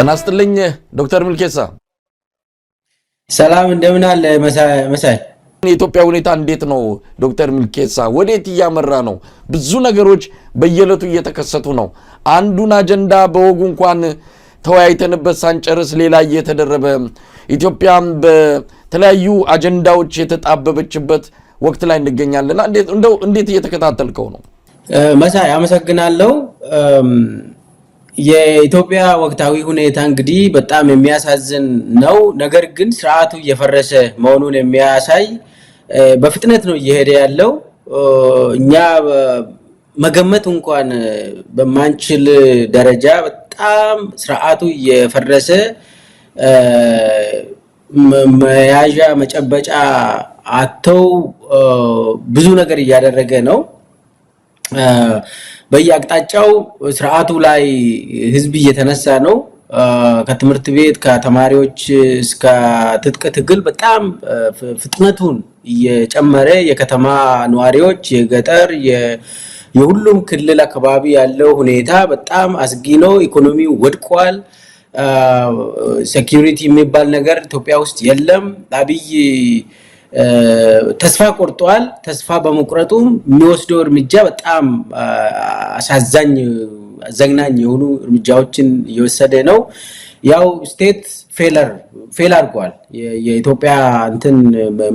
እናስተልኝ ዶክተር ሚልኬሳ ሰላም እንደምን አለ መሳይ የኢትዮጵያ ሁኔታ እንዴት ነው ዶክተር ሚልኬሳ ወዴት ያመራ ነው ብዙ ነገሮች በየለቱ እየተከሰቱ ነው አንዱን አጀንዳ በወጉ እንኳን ተወያይተንበት ሳንጨርስ ሌላ እየተደረበ ኢትዮጵያም በተለያዩ አጀንዳዎች የተጣበበችበት ወቅት ላይ እንገኛለና እንዴት እየተከታተልከው ነው መሳይ አመሰግናለሁ የኢትዮጵያ ወቅታዊ ሁኔታ እንግዲህ በጣም የሚያሳዝን ነው ነገር ግን ስርዓቱ እየፈረሰ መሆኑን የሚያሳይ በፍጥነት ነው እየሄደ ያለው እኛ መገመት እንኳን በማንችል ደረጃ በጣም ስርዓቱ እየፈረሰ መያዣ መጨበጫ አጥተው ብዙ ነገር እያደረገ ነው በየአቅጣጫው ስርዓቱ ላይ ህዝብ እየተነሳ ነው ከትምህርት ቤት ከተማሪዎች እስከ ትጥቅ ትግል በጣም ፍጥነቱን እየጨመረ የከተማ ነዋሪዎች የገጠር የሁሉም ክልል አካባቢ ያለው ሁኔታ በጣም አስጊ ነው ኢኮኖሚው ወድቋል ሴኩሪቲ የሚባል ነገር ኢትዮጵያ ውስጥ የለም አብይ ተስፋ ቆርጧል ተስፋ በመቁረጡ የሚወስደው እርምጃ በጣም አሳዛኝ ዘግናኝ የሆኑ እርምጃዎችን እየወሰደ ነው ያው ስቴት ፌል አድርጓል የኢትዮጵያ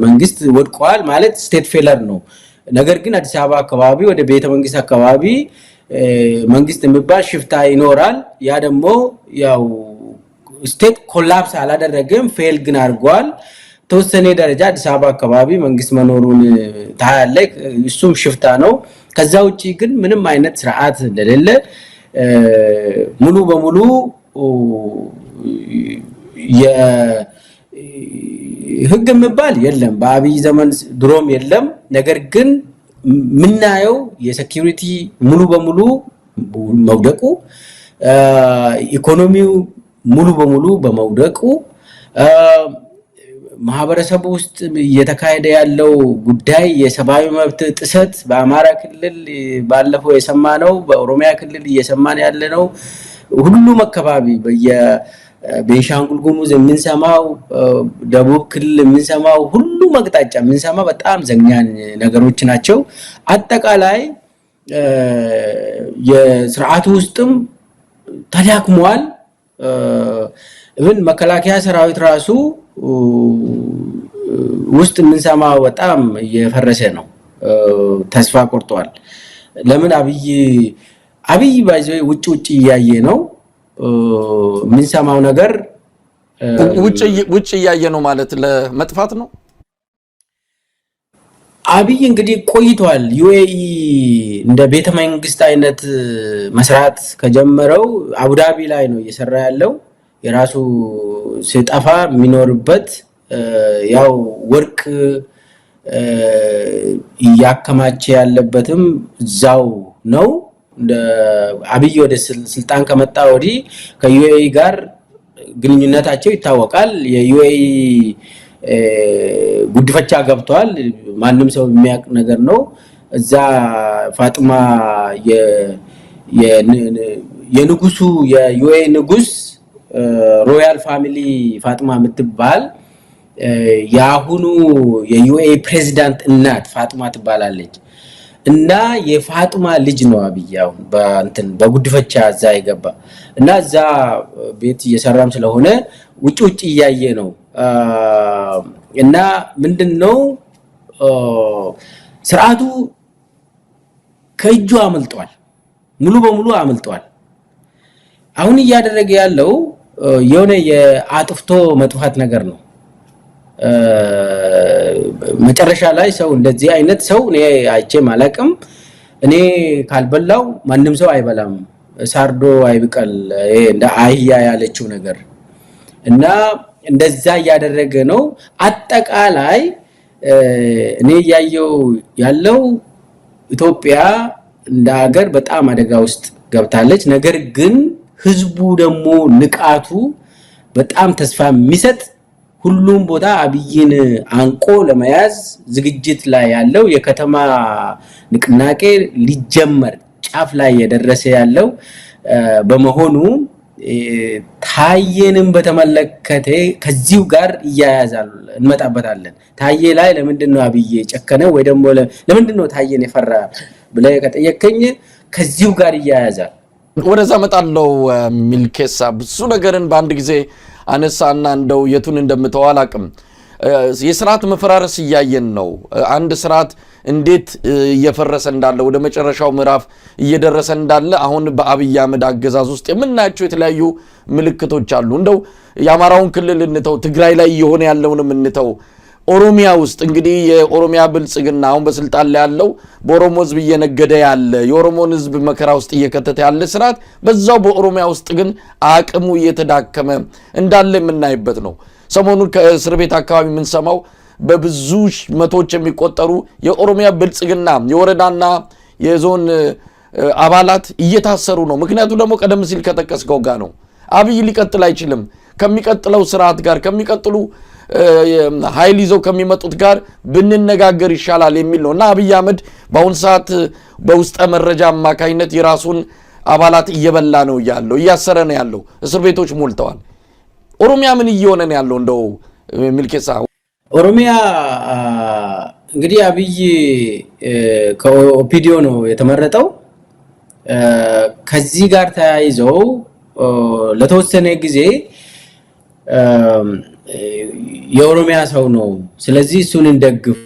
መንግስት ወድቋል ማለት ስቴት ፌለር ነው ነገር ግን አዲስ አበባ አካባቢ ወደ ቤተ መንግስት አካባቢ መንግስት የሚባል ሽፍታ ይኖራል ያ ደግሞ ያው ስቴት ኮላፕስ አላደረገም ፌል ግን አድርጓል ተወሰነ ደረጃ አዲስ አበባ አካባቢ መንግስት መኖሩን ታያለ እሱም ሽፍታ ነው ከዛ ውጪ ግን ምንም አይነት ስርዓት እንደሌለ ሙሉ በሙሉ የህግ የሚባል የለም በአብይ ዘመን ድሮም የለም ነገር ግን ምናየው የሴኩሪቲ ሙሉ በሙሉ መውደቁ ኢኮኖሚው ሙሉ በሙሉ በመውደቁ ማህበረሰቡ ውስጥ እየተካሄደ ያለው ጉዳይ የሰብአዊ መብት ጥሰት በአማራ ክልል ባለፈው የሰማነው በኦሮሚያ ክልል እየሰማን ያለነው ሁሉም አካባቢ በቤንሻንጉል ጉሙዝ የምንሰማው ደቡብ ክልል የምንሰማው ሁሉም አቅጣጫ የምንሰማው በጣም ዘግናኝ ነገሮች ናቸው አጠቃላይ የስርዓቱ ውስጥም ተዳክሟል መከላከያ ሰራዊት ራሱ ውስጥ የምንሰማው በጣም እየፈረሰ ነው ተስፋ ቆርጧል ለምን አብይ ባይዘው ውጭ እያየ ነው የምንሰማው ነገር ውጭ እያየ ነው ማለት ለመጥፋት ነው አብይ እንግዲህ ቆይቷል ዩኤኢ እንደ ቤተ መንግስት አይነት መስራት ከጀመረው አቡዳቢ ላይ ነው እየሰራ ያለው የራሱ ሲጣፋ የሚኖርበት ያው ወርቅ ያከማቸ ያለበትም ዛው ነው እንደ አብይ ወደ ስልጣን ከመጣ ወዲ ከዩኤኢ ጋር ግንኙነታቸው ይታወቃል የዩኤኢ ጉድፈቻ ገብቷል ማንንም ሰው የሚያውቅ ነገር ነው እዛ ፋጥማ የንጉሱ የዩኤኢ ንጉስ ሮያል ፋሚሊ ፋጥማ የምትባል ያሁኑ የዩኤኢ ፕሬዝዳንት እናት ፋጥማ ትባላለች እና የፋጥማ ልጅ ነው አብያው በጉድፈቻ እዛ ይገባ እና እዛ ቤት እየሰራም ስለሆነ ውጭ እያየ ነው እና ምንድነው ስርዓቱ ከእጁ አመልጧል ሙሉ በሙሉ አመልጧል አሁን እያደረገ ያለው የሆነ የአጥፍቶ መጥፋት ነገር ነው መጨረሻ ላይ ሰው እንደዚህ አይነት ሰው እኔ አይቼ ማለቅም እኔ ካልበላው ማንንም ሰው አይበላም ሳርዶ አይብቀል እንደ አህያ ያለችው ነገር እና እንደዛ ያደረገ ነው አጠቃላይ እኔ ያለው ኢትዮጵያ እንደ ሀገር በጣም አደጋ ውስጥ ገብታለች ነገር ግን ህዝቡ ደግሞ ንቃቱ በጣም ተስፋ የሚሰጥ ሁሉም ቦታ አብይን አንቆ ለመያዝ ዝግጅት ላይ ያለው የከተማ ንቅናቄ ሊጀመር ጫፍ ላይ የደረሰ ያለው በመሆኑ ታየንም በተመለከተ ከዚሁ ጋር ይያያዛል እንመጣበታለን ታየ ላይ ለምንድነው አብይ ጨከነ ወይ ደግሞ ለምንድነው ታየን የፈራ ብለ ከጠየቀኝ ከዚሁ ጋር ይያያዛል ወደዛ መጣለው ሚልኬሳ ብዙ ነገርን በአንድ ጊዜ አነሳና እንደው የቱን እንደምተዋል አቅም የሥርዓት መፈራረስ ይያየን ነው አንድ ሥርዓት እንዴት እየፈረሰ እንዳለ ወደ መጨረሻው ምዕራፍ እየደረሰ እንዳለ አሁን በአብይ አህመድ አገዛዝ ውስጥ የምናያቸው የተለያዩ ምልክቶች አሉ እንደው የአማራውን ክልል እንተው ትግራይ ላይ የሆነ ያለውንም እንተው ኦሮሚያ ውስጥ እንግዲህ የኦሮሚያ ብልጽግና አሁን በስልጣን ላይ ያለው በኦሮሞ ህዝብ እየነገደ ያለ የኦሮሞን ህዝብ መከራ ውስጥ እየከተተ ያለ ሥርዓት በዛው በኦሮሚያ ውስጥ ግን አቅሙ እየተዳከመ እንዳለ የምናይበት ነው ሰሞኑን ከእስር ቤት አካባቢ ምን ሰማው በብዙ መቶች የሚቆጠሩ የኦሮሚያ ብልጽግና የወረዳና የዞን አባላት እየታሰሩ ነው ምክንያቱም ደግሞ ቀደም ሲል ከተከስከው ጋር ነው አብይ ሊቀጥል አይችልም ከሚቀጥለው ሥርዓት ጋር ከሚቀጥሉ ኃይል ይዘው ከሚመጡት ጋር ብንነጋገር ይሻላል የሚል ነውና አብይ አህመድ በአሁን ሰዓት በውስጠ መረጃ አማካይነት የራሱን አባላት እየበላ ነው ያለው እያሰረ ነው ያለው እስር ቤቶች ሞልተዋል ኦሮሚያ ምን እየሆነ ነው ያለው እንደው ሚልኬሳ ኦሮሚያ እንግዲህ አብይ ከኦፒዲዮ ነው የተመረጠው ከዚህ ጋር ተያይዘው ለተወሰነ ጊዜ የኦሮሚያ ሰው ነው ስለዚህ እሱን እንደግፍ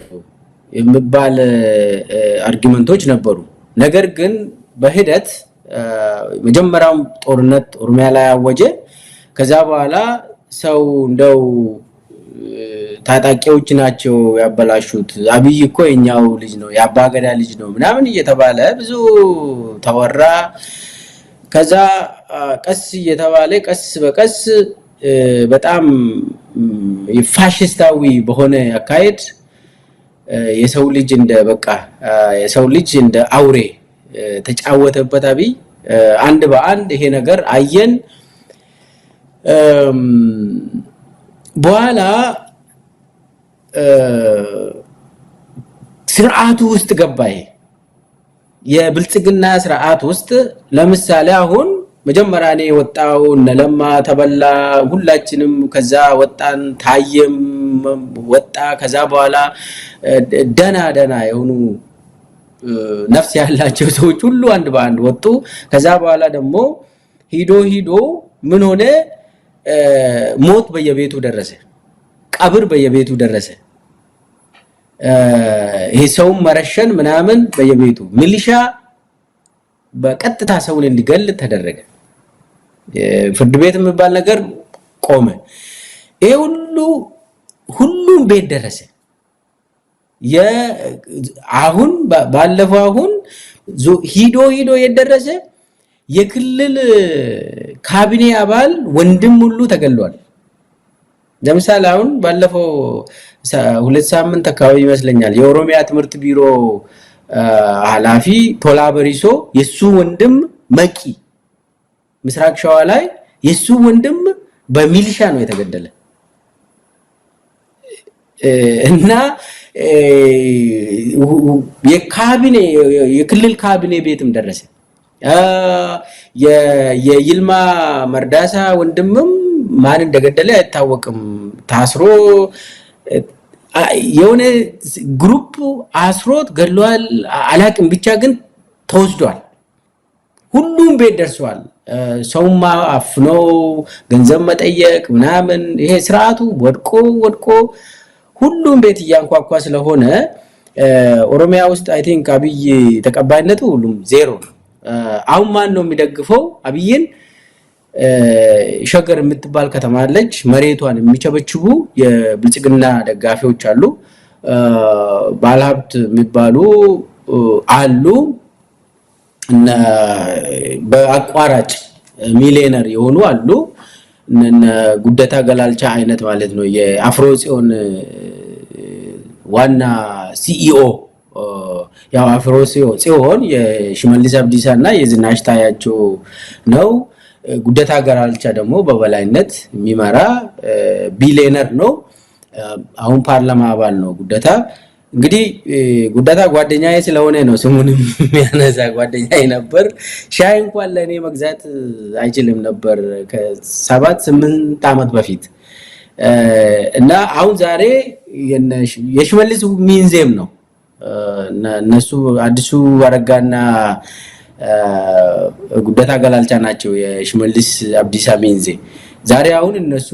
የሚባል አርጊመንቶች ነበሩ ነገር ግን በሂደት መጀመሪያው ጦርነት ኦሮሚያ ላይ አወጀ ከዛ በኋላ ሰው እንደው ታጣቂዎች ናቸው ያበላሹት አብይ እኮ የኛው ልጅ ነው ያባገዳ ልጅ ነው ምናምን እየተባለ ብዙ ተወራ ከዛ ቀስ እየተባለ ቀስ በቀስ በጣም ፋሽስታዊ በሆነ አካሄድ የሰው ልጅ እንደ በቃ የሰው ልጅ እንደ አውሬ ተጫወተበት አብይ አንድ በአንድ ይሄ ነገር አየን በኋላ ስርዓቱ ውስጥ ገባይ የብልጽግና ስርዓት ውስጥ ለምሳሌ አሁን መጀመሪያ ነው ወጣው ነለማ ተበላ ሁላችንም ከዛ ወጣን ታየም ወጣ ከዛ በኋላ ደና የሆኑ ነፍስ ያላቸው ሰዎች ሁሉ አንድ በአንድ ወጡ ከዛ በኋላ ደግሞ ሂዶ ምን ሆነ ሞት በየቤቱ ደረሰ ቀብር በየቤቱ ደረሰ ይሄ ሰው መረሸን ምናምን በየቤቱ ሚሊሻ በቀጥታ ሰውን እንዲገል ተደረገ ፍርድ ቤት የሚባል ነገር ቆመ ይሄ ሁሉም ቤት ደረሰ አሁን ባለፈው አሁን ሂዶ የደረሰ የክልል ካቢኔ አባል ወንድም ሁሉ ተገሏል ለምሳሌ አሁን ባለፈው 2 ሳምንት አካባቢ ይመስለኛል የኦሮሚያ ትምህርት ቢሮ ኃላፊ ቶላ በሪሶ የሱ ወንድም መቂ ምስራቅ ሸዋ ላይ የሱ ወንድም በሚሊሻ ነው የተገደለ እና የካቢኔ የክልል ካቢኔ ቤትም ደረሰ የይልማ መርዳሳ ወንድምም ማን እንደገደለ አይታወቅም ታስሮ የሆነ ግሩፕ አስሮት ገድሏል አላቅም ብቻ ግን ተወስዷል ሁሉም ቤት ደርሷል ሰውማ አፍኖ ገንዘብ መጠየቅ ምናምን ይሄ ስርዓቱ ወድቆ ሁሉም ቤት ያንኳኳ ስለሆነ ኦሮሚያ ውስጥ አይ ቲንክ አብይ ተቀባይነቱ ሁሉም ዜሮ ነው አሁን ማን ነው የሚደግፈው አብይን ሸገር የምትባል ከተማ አለች መሬቷን የሚቸበችቡ የብልጽግና ደጋፊዎች አሉ ባለሀብት የሚባሉ አሉ እና በአቋራጭ ሚሊዮነር የሆኑ አሉ እና ጉደታ ገላልቻ አይነት ማለት ነው የአፍሮጽዮን ዋና ሲኢኦ ያው አፍሮጽዮን የሽመልስ አብዲሳና የዝናሽ ታያቸው ነው ጉደታ ገላልቻ ደግሞ በበላይነት የሚመራ ቢሊዮነር ነው አሁን ፓርላማ አባል ነው ጉደታ እንግዲህ ጉዳታ ጓደኛዬ ስለሆነ ነው ስሙንም የሚያነሳ ጓደኛዬ ነበር። ሻይ እንኳን ለኔ መግዛት አይችልም ነበር ከ7-8 ዓመት በፊት እና አሁን ዛሬ የሽመልስ ሚንዜም ነው እነሱ አዲሱ አረጋና ጉዳታ ገላልቻ ናቸው የሽመልስ አብዲሳ ሚንዜ ዛሬ አሁን እነሱ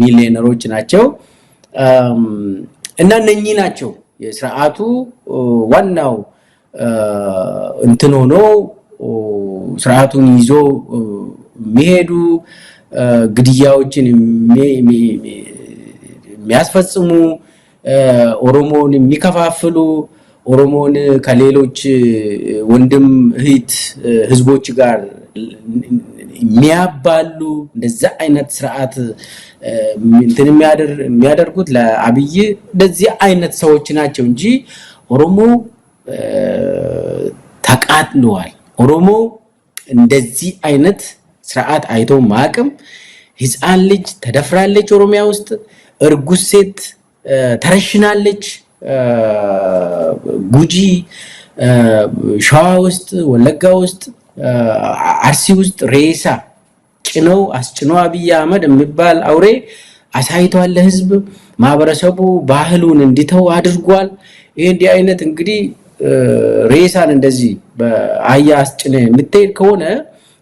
ሚሊዮነሮች ናቸው እና እነኚህ ናቸው የሥርዓቱ ዋናው እንትን ሆኖ ሥርዓቱን ይዞ የሚሄዱ ግድያዎችን የሚያስፈጽሙ ኦሮሞን የሚከፋፍሉ ኦሮሞን ከሌሎች ወንድም እህት ህዝቦች ጋር የሚያባሉ እንደዛ አይነት ሥርዓት እንትን የሚያደርጉት ለአብይ እንደዚህ አይነት ሰዎች ናቸው እንጂ ኦሮሞ ተቃጥሏል። ኦሮሞ እንደዚህ አይነት ሥርዓት አይቶ ማቅም ህፃን ልጅ ተደፍራለች ኦሮሚያ ውስጥ እርጉዝ ሴት ተረሽናለች ጉጂ ሸዋ ውስጥ ወለጋ ውስጥ አርሲ ውስጥ ሬሳ ጭነው አስጭነው አብይ አህመድ የሚባል አውሬ አሳይቷል ለህዝብ ማህበረሰቡ ባህሉን እንዲተው አድርጓል። ይሄ እንዲህ አይነት እንግዲህ ሬሳን እንደዚህ በአህያ አስጭነ የምትሄድ ከሆነ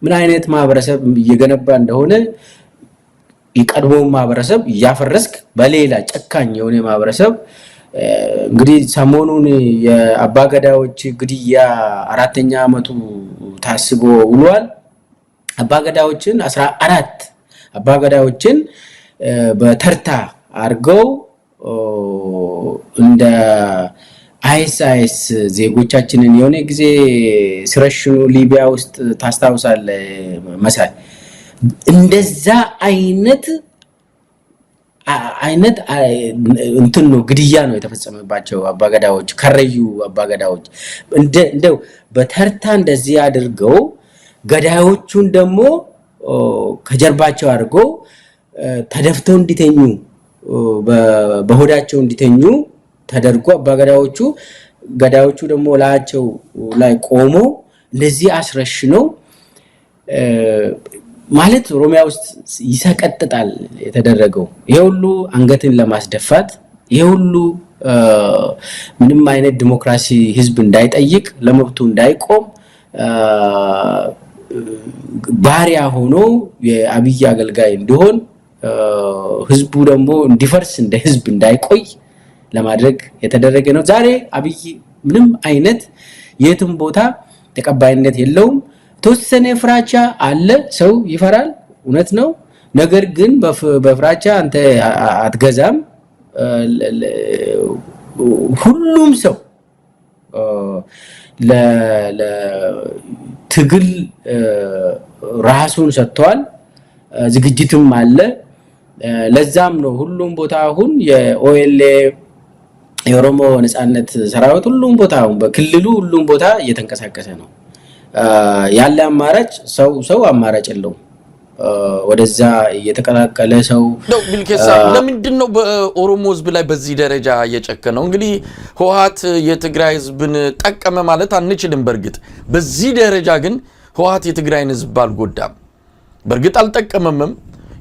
ምን አይነት ማህበረሰብ እየገነባ እንደሆነ የቀድሞው ማህበረሰብ ያፈረስክ በሌላ ጨካኝ የሆነ ማህበረሰብ እንግዲህ ሰሞኑን የአባገዳዎች ግድያ 4ኛ ዓመቱ ታስቦ ውሏል። አባገዳዎችን 14 አባገዳዎችን በተርታ አርገው እንደ አይኤስ ዜጎቻችንን የሆነ ጊዜ ሲረሽኑ ሊቢያ ውስጥ ታስታውሳለህ መሳይ እንደዛ አይነት እንትን ነው ግድያ ነው የተፈጸመባቸው አባገዳዎች ከረዩ አባገዳዎች እንደው በተርታ እንደዚህ አድርገው ገዳዮቹን ደግሞ ከጀርባቸው አድርገው ተደፍተው እንዲተኙ በሆዳቸው እንዲተኙ ተደርጎ ገዳዮቹ ደግሞ ላያቸው ላይ ቆሞ እንደዚህ አስረሽነው ማለት ኦሮሚያ ውስጥ ይሰቀጥጣል የተደረገው ይሄ ሁሉ አንገትን ለማስደፋት ይሄ ሁሉ ምንም አይነት ዲሞክራሲ ህዝብ እንዳይጠይቅ ለመብቱ እንዳይቆም ባሪያ ሆኖ የአብይ አገልጋይ እንዲሆን ህዝቡ ደግሞ እንዲፈርስ እንደ ህዝብ እንዳይቆይ ለማድረግ የተደረገ ነው። ዛሬ አብይ ምንም አይነት የትም ቦታ ተቀባይነት የለውም። ተወሰነ ፍራቻ አለ፣ ሰው ይፈራል፣ እውነት ነው። ነገር ግን በፍራቻ አንተ አትገዛም። ሁሉም ሰው ለትግል ራሱን ሰጥቷል፣ ዝግጅትም አለ። ለዛም ነው ሁሉም ቦታ አሁን የኦኤልኤ የኦሮሞ ነጻነት ሰራዊት ሁሉም ቦታ አሁን በክልሉ ሁሉም ቦታ እየተንቀሳቀሰ ነው። ያለ አማራጭ ሰው አማራጭ የለውም። ወደዛ እየተቀላቀለ ሰው ነው። ቢልኬሳ ለምንድን ነው በኦሮሞ ህዝብ ላይ በዚህ ደረጃ እየጨከነው? እንግዲህ ህወሓት የትግራይ ህዝብን ጠቀመ ማለት አንችልም። በርግጥ በዚህ ደረጃ ግን ህወሓት የትግራይን ህዝብ አልጎዳም። በርግጥ አልጠቀመምም።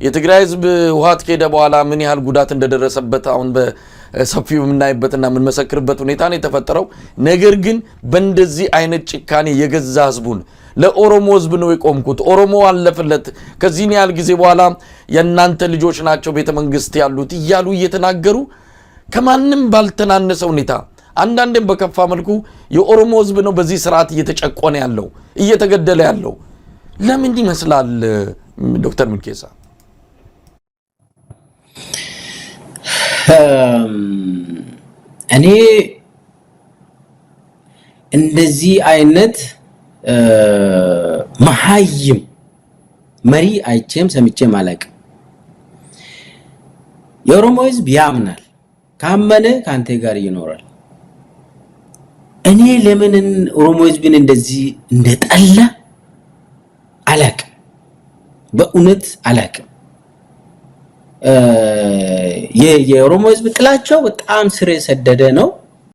የትግራይ ህዝብ ህወሓት ከሄደ በኋላ ምን ያህል ጉዳት እንደደረሰበት አሁን በሰፊው የምናይበትና የምንመሰክርበት ሁኔታ ነው የተፈጠረው። ነገር ግን በእንደዚህ አይነት ጭካኔ የገዛ ህዝቡን ለኦሮሞ ህዝብ ነው የቆምኩት፣ ኦሮሞ አለፈለት፣ ከዚህ ያህል ጊዜ በኋላ የእናንተ ልጆች ናቸው ቤተ መንግስት ያሉት እያሉ እየተናገሩ ከማንም ባልተናነሰ ሁኔታ አንዳንዴም በከፋ መልኩ የኦሮሞ ህዝብ ነው በዚህ ስርዓት እየተጨቆነ ያለው እየተገደለ ያለው። ለምን ይመስላል ዶክተር ሚልኬሳ? እኔ እንደዚህ አይነት መሀይም መሪ አይቼም ሰምቼም አላውቅም። የኦሮሞ ህዝብ ያምናል፣ ካመነ ካንተ ጋር ይኖራል። እኔ ለምን ኦሮሞ ህዝብን እንደዚህ እንደጠላ አላውቅም፣ በእውነት አላውቅም። የኦሮሞ ህዝብ ጥላቸው በጣም ስር የሰደደ ነው።